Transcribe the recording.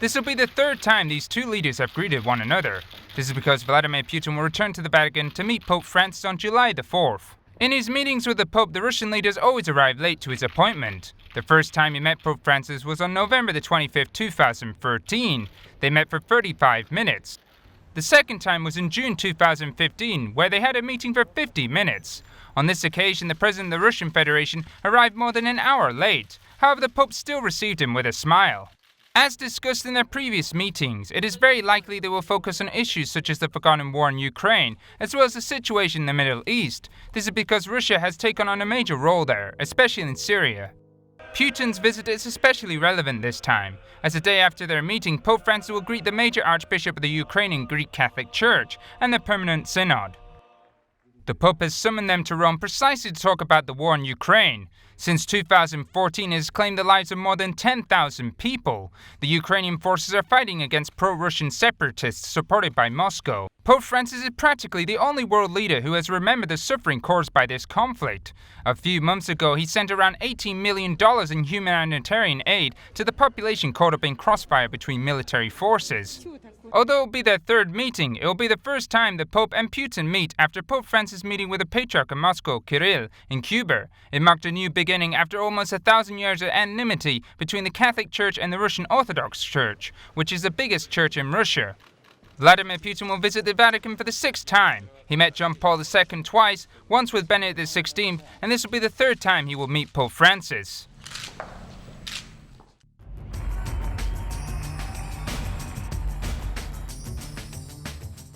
This will be the third time these two leaders have greeted one another. This is because Vladimir Putin will return to the Vatican to meet Pope Francis on July the 4th. In his meetings with the Pope, the Russian leaders always arrive late to his appointment. The first time he met Pope Francis was on November the 25th, 2013. They met for 35 minutes. The second time was in June 2015, where they had a meeting for 50 minutes. On this occasion, the President of the Russian Federation arrived more than an hour late. However, the Pope still received him with a smile. As discussed in their previous meetings, it is very likely they will focus on issues such as the forgotten war in Ukraine, as well as the situation in the Middle East. This is because Russia has taken on a major role there, especially in Syria. Putin's visit is especially relevant this time, as a day after their meeting, Pope Francis will greet the major Archbishop of the Ukrainian Greek Catholic Church and the Permanent Synod. The Pope has summoned them to Rome precisely to talk about the war in Ukraine. Since 2014, it has claimed the lives of more than 10,000 people. The Ukrainian forces are fighting against pro-Russian separatists supported by Moscow. Pope Francis is practically the only world leader who has remembered the suffering caused by this conflict. A few months ago, he sent around $18 million in humanitarian aid to the population caught up in crossfire between military forces. Although it will be their third meeting, it will be the first time the Pope and Putin meet after Pope Francis' meeting with the Patriarch of Moscow, Kirill, in Cuba. It marked a new beginning after almost 1,000 years of enmity between the Catholic Church and the Russian Orthodox Church, which is the biggest church in Russia. Vladimir Putin will visit the Vatican for the 6th time. He met John Paul II twice, once with Benedict XVI, and this will be the third time he will meet Pope Francis.